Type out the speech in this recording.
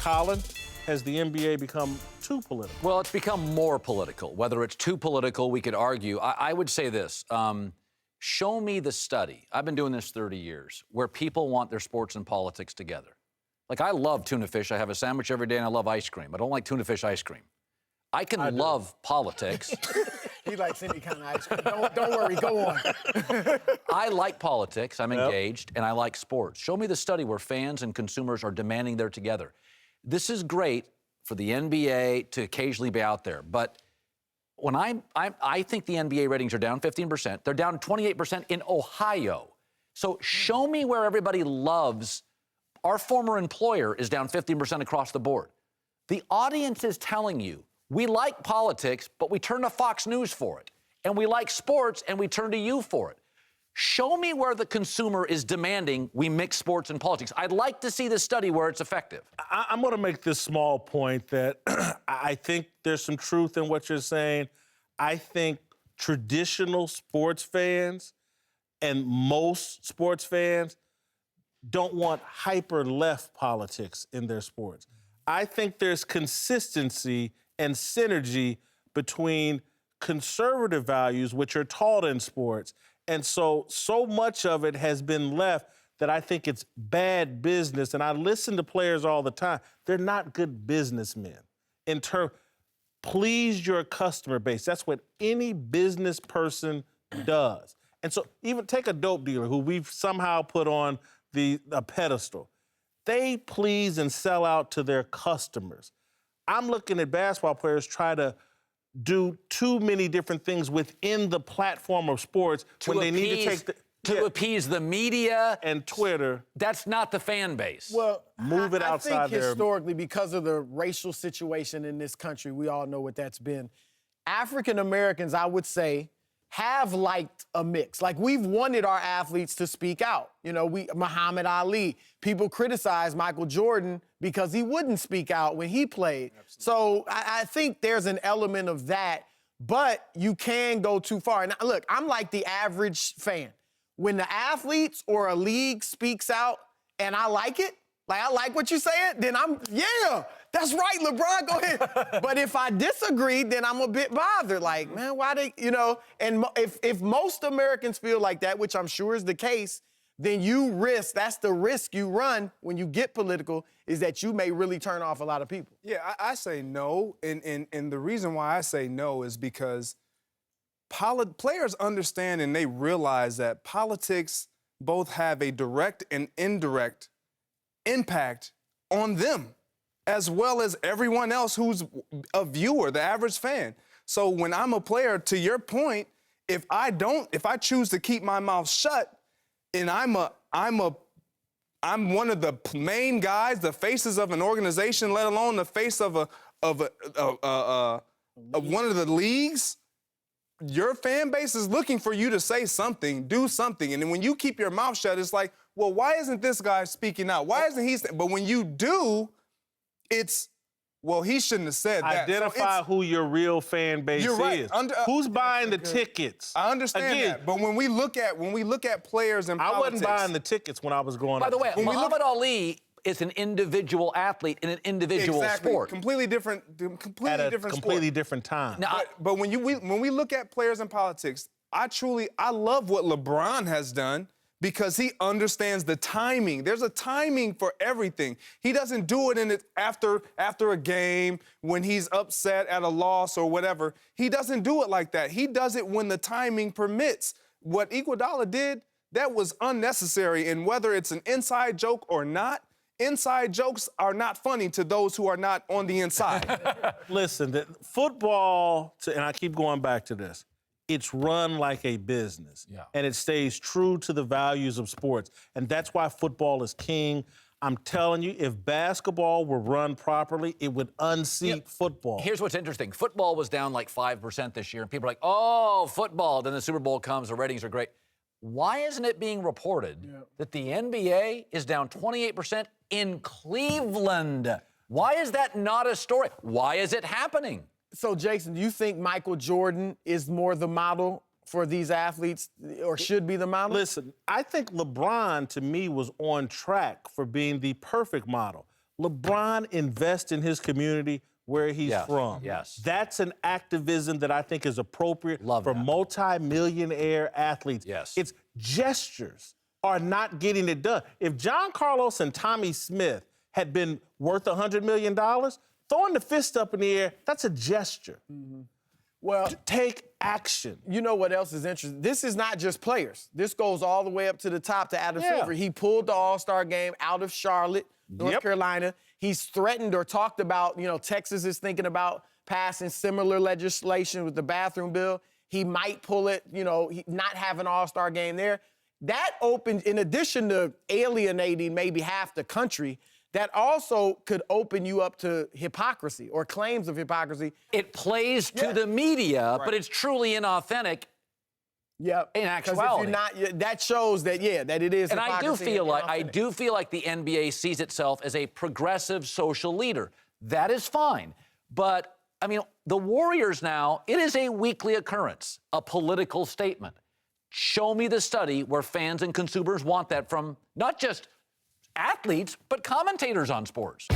Colin, has the NBA become too political? Well, it's become more political. Whether it's too political, we could argue. I would say this. Show me the study. I've been doing this 30 years, where people want their sports and politics together. Like, I love tuna fish. I have a sandwich every day, and I love ice cream. I don't like tuna fish ice cream. I can love politics. He likes any kind of ice cream. Don't worry, go on. I like politics. I'm engaged, and I like sports. Show me the study where fans and consumers are demanding they're together. This is great for the NBA to occasionally be out there, but when I think the NBA ratings are down 15%. They're down 28% in Ohio. So show me where everybody loves. Our former employer is down 15% across the board. The audience is telling you, we like politics, but we turn to Fox News for it. And we like sports, and we turn to you for it. Show me where the consumer is demanding we mix sports and politics. I'd like to see the study where it's effective. I'm going to make this small point that I think there's some truth in what you're saying. I think traditional sports fans and most sports fans don't want hyper-left politics in their sports. I think there's consistency and synergy between conservative values, which are taught in sports, and so much of it has been left that I think it's bad business. And I listen to players all the time. They're not good businessmen. Please your customer base. That's what any business person does. And so even take a dope dealer who we've somehow put on a pedestal. They please and sell out to their customers. I'm looking at basketball players try to do too many different things within the platform of sports when they need to take to appease the media and Twitter. That's not the fan base. Well, move it outside I think there. Historically, because of the racial situation in this country, we all know what that's been. African Americans, I would say, have liked a mix. Like, we've wanted our athletes to speak out. You know, Muhammad Ali, people criticize Michael Jordan because he wouldn't speak out when he played. Absolutely. So I think there's an element of that, but you can go too far. And look, I'm like the average fan. When the athletes or a league speaks out and I like it, like I like what you're saying, then yeah, that's right, LeBron, go ahead. But if I disagree, then I'm a bit bothered. Like, man, why they, and if most Americans feel like that, which I'm sure is the case, then that's the risk you run when you get political, is that you may really turn off a lot of people. Yeah, I say no, and the reason why I say no is because players understand and they realize that politics both have a direct and indirect impact on them, as well as everyone else who's a viewer, the average fan. So when I'm a player, to your point, if I choose to keep my mouth shut, and I'm one of the main guys, the faces of an organization, let alone the face of one of the leagues, your fan base is looking for you to say something, do something. And then when you keep your mouth shut, it's like, well, why isn't this guy speaking out? Why isn't he? But when you do, it's, well, he shouldn't have said that. Identify who your real fan base is. Who's buying the tickets? I understand that. But when we look at players and politics, I wasn't buying the tickets when I was growing up. By the way, Muhammad Ali is an individual athlete in an individual sport. Completely different different time. Now, but when we look at players and politics, I love what LeBron has done because he understands the timing. There's a timing for everything. He doesn't do it after a game when he's upset at a loss or whatever. He doesn't do it like that. He does it when the timing permits. What Iguodala did, that was unnecessary, and whether it's an inside joke or not, inside jokes are not funny to those who are not on the inside. Listen, football, and I keep going back to this, it's run like a business. Yeah. And it stays true to the values of sports. And that's why football is king. I'm telling you, if basketball were run properly, it would unseat football. Here's what's interesting. Football was down like 5% this year, and people are like, oh, football. Then the Super Bowl comes, the ratings are great. Why isn't it being reported that the NBA is down 28% in Cleveland? Why is that not a story? Why is it happening? So, Jason, do you think Michael Jordan is more the model for these athletes, or should be the model? Listen, I think LeBron, to me, was on track for being the perfect model. LeBron invests in his community where he's Yes, from. yes. That's an activism that I think is appropriate Love for that. multi-millionaire athletes. Yes. It's gestures are not getting it done. If John Carlos and Tommy Smith had been worth $100 million, throwing the fist up in the air, that's a gesture. Well, Take action. you know what else is interesting? This is not just players. This goes all the way up to the top to Adam Yeah. Silver. He pulled the All-Star game out of Charlotte, North Yep. Carolina. He's threatened or talked about, Texas is thinking about passing similar legislation with the bathroom bill. He might pull it, not have an All-Star game there. That opens, in addition to alienating maybe half the country, that also could open you up to hypocrisy or claims of hypocrisy. It plays to the media, but it's truly inauthentic. Yeah, In actuality. Because if you're not, that shows that that it is. And I do hypocrisy feel like inauthentic. the NBA sees itself as a progressive social leader. That is fine. But I mean, the Warriors now, it is a weekly occurrence, a political statement. Show me the study where fans and consumers want that from not just athletes, but commentators on sports.